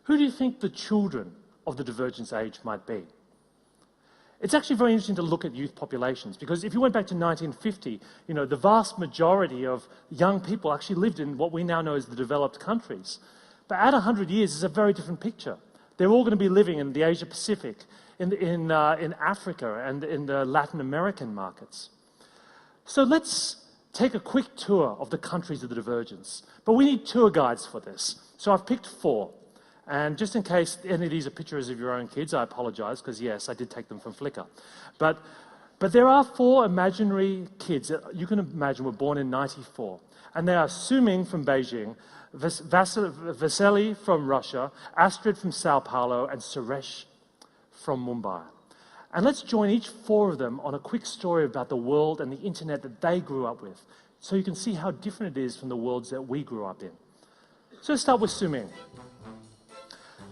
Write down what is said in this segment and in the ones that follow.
Who do you think the children of the Divergence age might be? It's actually very interesting to look at youth populations, because if you went back to 1950, the vast majority of young people actually lived in what we now know as the developed countries. But at 100 years is a very different picture. They're all going to be living in the Asia Pacific, in Africa, and in the Latin American markets. So let's take a quick tour of the countries of the Divergence. But we need tour guides for this. So I've picked 4. And just in case any of these are pictures of your own kids, I apologize, because yes, I did take them from Flickr. But there are 4 imaginary kids that you can imagine were born in '94. And they are Suming from Beijing, Vasily from Russia, Astrid from Sao Paulo, and Suresh from Mumbai. And let's join each 4 of them on a quick story about the world and the internet that they grew up with, so you can see how different it is from the worlds that we grew up in. So let's start with Suming.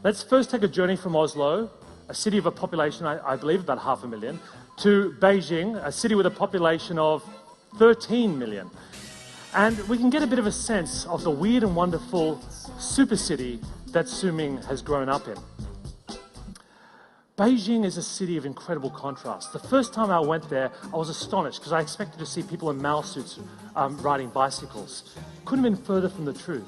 Let's first take a journey from Oslo, a city of a population, I believe, about 500,000, to Beijing, a city with a population of 13 million. And we can get a bit of a sense of the weird and wonderful super city that Suming has grown up in. Beijing is a city of incredible contrast. The first time I went there, I was astonished because I expected to see people in Mao suits riding bicycles. Couldn't have been further from the truth.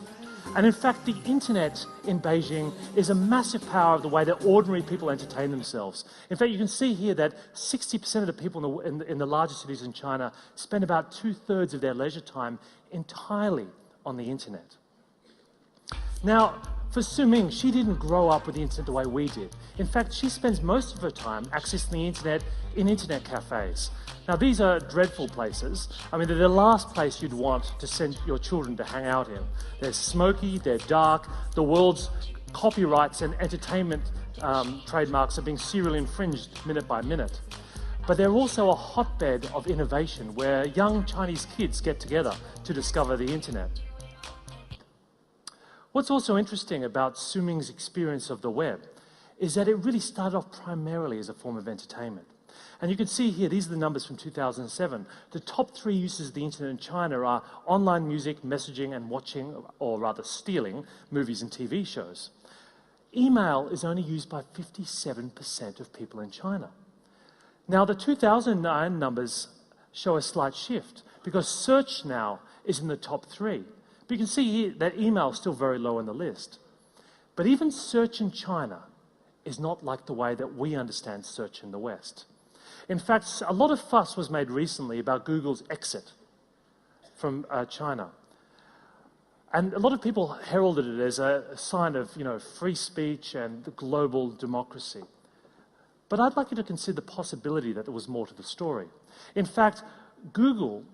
And in fact, the internet in Beijing is a massive power of the way that ordinary people entertain themselves. In fact, you can see here that 60% of the people in the larger cities in China spend about 2/3 of their leisure time entirely on the internet. Now, for Suming, she didn't grow up with the internet the way we did. In fact, she spends most of her time accessing the internet in internet cafes. Now, these are dreadful places. I mean, they're the last place you'd want to send your children to hang out in. They're smoky, they're dark, the world's copyrights and entertainment trademarks are being serially infringed minute by minute. But they're also a hotbed of innovation where young Chinese kids get together to discover the internet. What's also interesting about Suming's experience of the web is that it really started off primarily as a form of entertainment. And you can see here, these are the numbers from 2007. The top 3 uses of the internet in China are online music, messaging, and watching, or rather stealing, movies and TV shows. Email is only used by 57% of people in China. Now, the 2009 numbers show a slight shift, because search now is in the top 3. But you can see here that email is still very low on the list. But even search in China is not like the way that we understand search in the West. In fact, a lot of fuss was made recently about Google's exit from China. And a lot of people heralded it as a sign of, free speech and global democracy. But I'd like you to consider the possibility that there was more to the story. In fact, Google,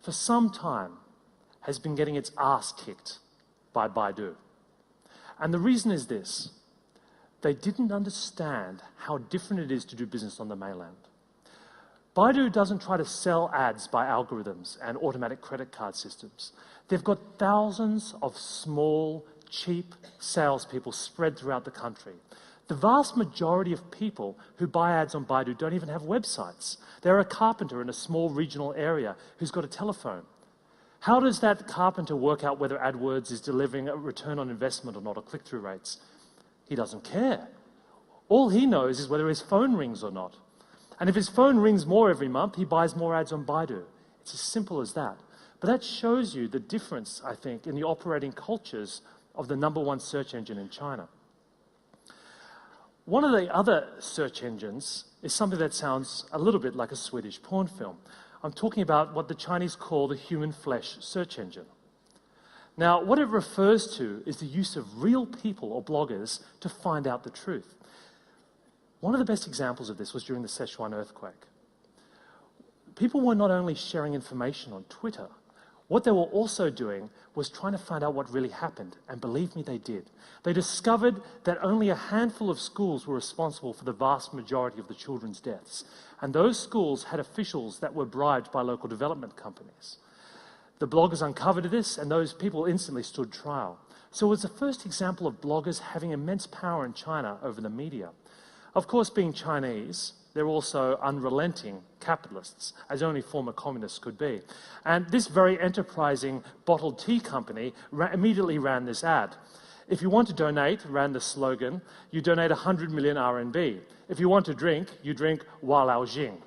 for some time, has been getting its ass kicked by Baidu. And the reason is this: they didn't understand how different it is to do business on the mainland. Baidu doesn't try to sell ads by algorithms and automatic credit card systems. They've got thousands of small, cheap salespeople spread throughout the country. The vast majority of people who buy ads on Baidu don't even have websites. They're a carpenter in a small regional area who's got a telephone. How does that carpenter work out whether AdWords is delivering a return on investment or not, or click-through rates? He doesn't care. All he knows is whether his phone rings or not. And if his phone rings more every month, he buys more ads on Baidu. It's as simple as that. But that shows you the difference, I think, in the operating cultures of the #1 search engine in China. One of the other search engines is something that sounds a little bit like a Swedish porn film. I'm talking about what the Chinese call the human flesh search engine. Now, what it refers to is the use of real people or bloggers to find out the truth. One of the best examples of this was during the Sichuan earthquake. People were not only sharing information on Twitter, what they were also doing was trying to find out what really happened, and believe me, they did. They discovered that only a handful of schools were responsible for the vast majority of the children's deaths, and those schools had officials that were bribed by local development companies. The bloggers uncovered this, and those people instantly stood trial. So it was the first example of bloggers having immense power in China over the media. Of course, being Chinese, they're also unrelenting capitalists, as only former communists could be. And this very enterprising bottled tea company immediately ran this ad. If you want to donate, ran the slogan, you donate 100 million RMB. If you want to drink, you drink Wa Lao Jing.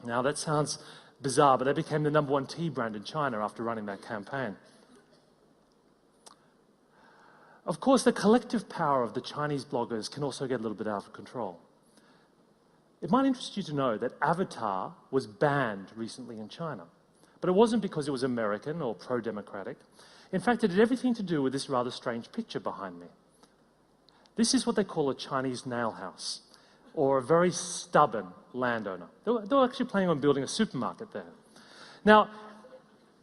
Now that sounds bizarre, but they became the #1 tea brand in China after running that campaign. Of course, the collective power of the Chinese bloggers can also get a little bit out of control. It might interest you to know that Avatar was banned recently in China, but it wasn't because it was American or pro-democratic. In fact, it had everything to do with this rather strange picture behind me. This is what they call a Chinese nail house, or a very stubborn landowner. They were actually planning on building a supermarket there. Now,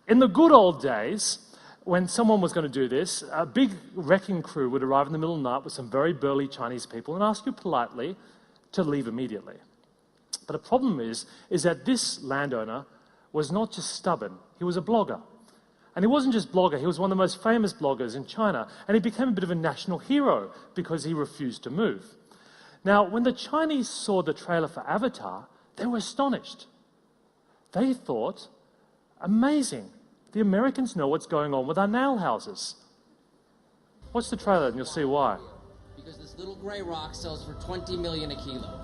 in the good old days, when someone was going to do this, a big wrecking crew would arrive in the middle of the night with some very burly Chinese people and ask you politely to leave immediately. But the problem is that this landowner was not just stubborn, he was a blogger. And he wasn't just a blogger, he was one of the most famous bloggers in China, and he became a bit of a national hero because he refused to move. Now, when the Chinese saw the trailer for Avatar, they were astonished. They thought, amazing, the Americans know what's going on with our nail houses. Watch the trailer and you'll see why. Because this little gray rock sells for 20 million a kilo.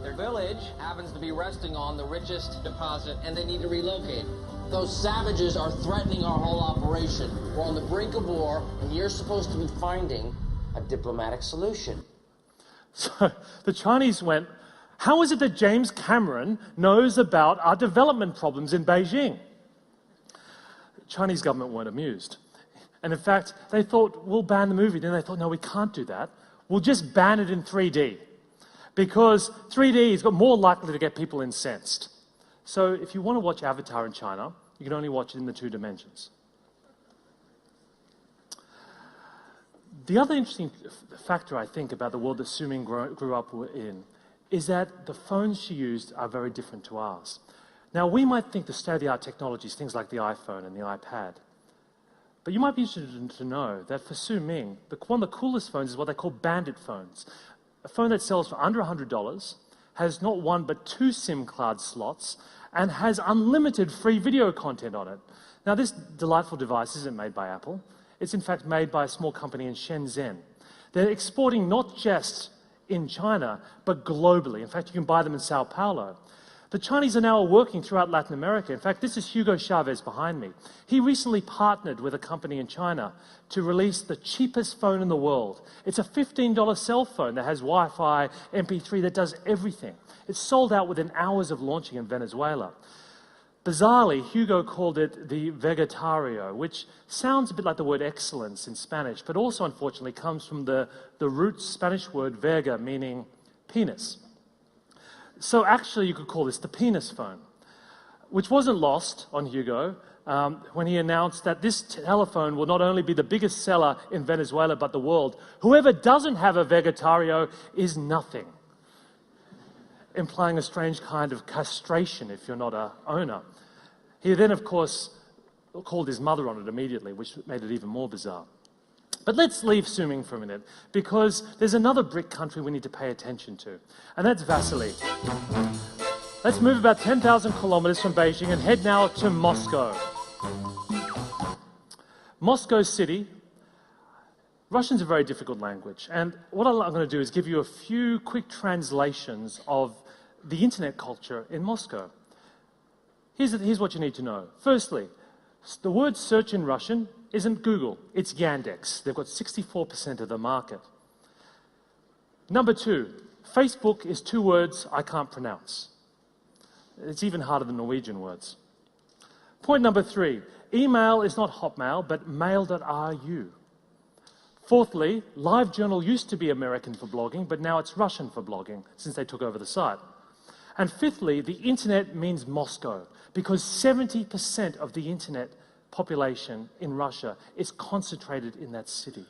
Their village happens to be resting on the richest deposit and they need to relocate. Those savages are threatening our whole operation. We're on the brink of war and you're supposed to be finding a diplomatic solution. So the Chinese went, how is it that James Cameron knows about our development problems in Beijing? The Chinese government weren't amused. And in fact, they thought, we'll ban the movie. Then they thought, no, we can't do that. We'll just ban it in 3D. Because 3D is more likely to get people incensed. So if you want to watch Avatar in China, you can only watch it in the 2 dimensions. The other interesting factor, I think, about the world that Su Ming grew up in is that the phones she used are very different to ours. Now, we might think the state-of-the-art technologies, things like the iPhone and the iPad, but you might be interested to know that for Su Ming, one of the coolest phones is what they call bandit phones. A phone that sells for under $100, has not 1 but 2 SIM card slots, and has unlimited free video content on it. Now, this delightful device isn't made by Apple. It's in fact made by a small company in Shenzhen. They're exporting not just in China, but globally. In fact, you can buy them in Sao Paulo. The Chinese are now working throughout Latin America. In fact, this is Hugo Chavez behind me. He recently partnered with a company in China to release the cheapest phone in the world. It's a $15 cell phone that has Wi-Fi, MP3, that does everything. It's sold out within hours of launching in Venezuela. Bizarrely, Hugo called it the Vegetario, which sounds a bit like the word excellence in Spanish, but also, unfortunately, comes from the root Spanish word vega, meaning penis. So actually, you could call this the penis phone, which wasn't lost on Hugo when he announced that this telephone will not only be the biggest seller in Venezuela, but the world. Whoever doesn't have a Vegetario is nothing, implying a strange kind of castration if you're not an owner. He then, of course, called his mother on it immediately, which made it even more bizarre. But let's leave Su Ming for a minute, because there's another BRIC country we need to pay attention to, and that's Vasily. Let's move about 10,000 kilometers from Beijing and head now to Moscow. Moscow City. Russian's a very difficult language, and what I'm going to do is give you a few quick translations of the internet culture in Moscow. Here's what you need to know. Firstly, the word search in Russian isn't Google, it's Yandex. They've got 64% of the market. Number 2, Facebook is 2 words I can't pronounce. It's even harder than Norwegian words. Point number 3, email is not Hotmail, but mail.ru. Fourthly, LiveJournal used to be American for blogging, but now it's Russian for blogging, since they took over the site. And fifthly, the internet means Moscow, because 70% of the internet population in Russia is concentrated in that city.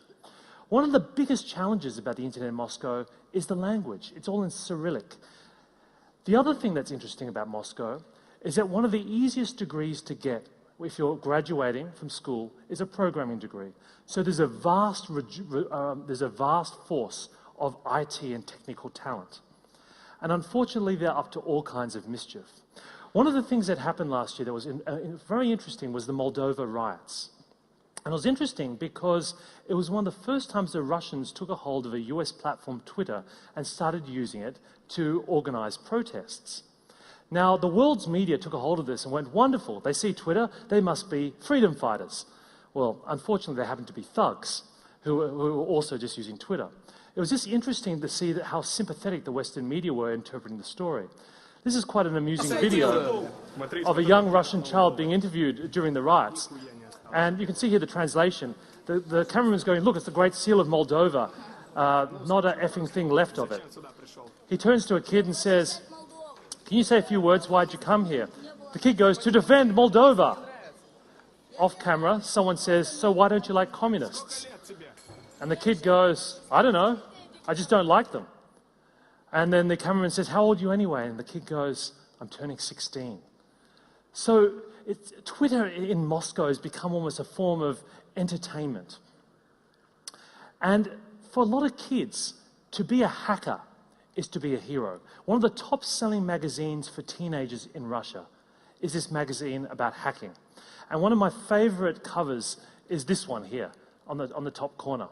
One of the biggest challenges about the internet in Moscow is the language. It's all in Cyrillic. The other thing that's interesting about Moscow is that one of the easiest degrees to get if you're graduating from school is a programming degree. So there's a vast force of IT and technical talent. And unfortunately, they're up to all kinds of mischief. One of the things that happened last year that was very interesting was the Moldova riots. And it was interesting because it was one of the first times the Russians took a hold of a US platform, Twitter, and started using it to organize protests. Now, the world's media took a hold of this and went, wonderful, they see Twitter, they must be freedom fighters. Well, unfortunately, they happen to be thugs who were also just using Twitter. It was just interesting to see how sympathetic the Western media were interpreting the story. This is quite an amusing video of a young Russian child being interviewed during the riots. And you can see here the translation. The cameraman's going, look, it's the Great Seal of Moldova, not a effing thing left of it. He turns to a kid and says, can you say a few words? Why'd you come here? The kid goes, to defend Moldova. Off camera, someone says, so why don't you like communists? And the kid goes, I don't know, I just don't like them. And then the cameraman says, how old are you anyway? And the kid goes, I'm turning 16. So Twitter in Moscow has become almost a form of entertainment. And for a lot of kids, to be a hacker is to be a hero. One of the top selling magazines for teenagers in Russia is this magazine about hacking. And one of my favorite covers is this one here on the top corner.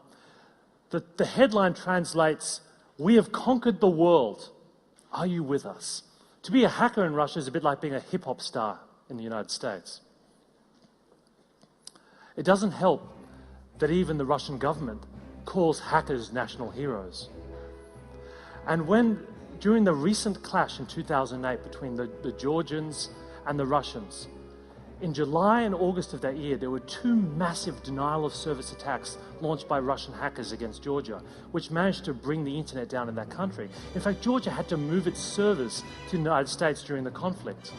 The headline translates, we have conquered the world. Are you with us? To be a hacker in Russia is a bit like being a hip-hop star in the United States. It doesn't help that even the Russian government calls hackers national heroes. And during the recent clash in 2008 between the Georgians and the Russians, in July and August of that year, there were two massive denial-of-service attacks launched by Russian hackers against Georgia, which managed to bring the internet down in that country. In fact, Georgia had to move its servers to the United States during the conflict.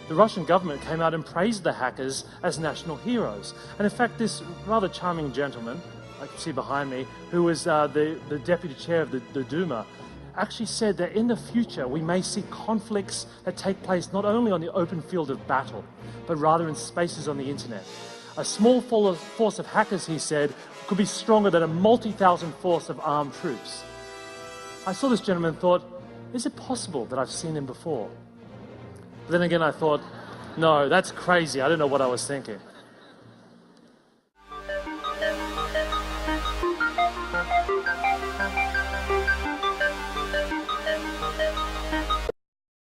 The Russian government came out and praised the hackers as national heroes. And in fact, this rather charming gentleman, I can see behind me, who was the deputy chair of the Duma, actually said that in the future we may see conflicts that take place not only on the open field of battle, but rather in spaces on the internet. A small force of hackers, he said, could be stronger than a multi-thousand force of armed troops. I saw this gentleman and thought, is it possible that I've seen him before? But then again I thought, no, that's crazy, I don't know what I was thinking.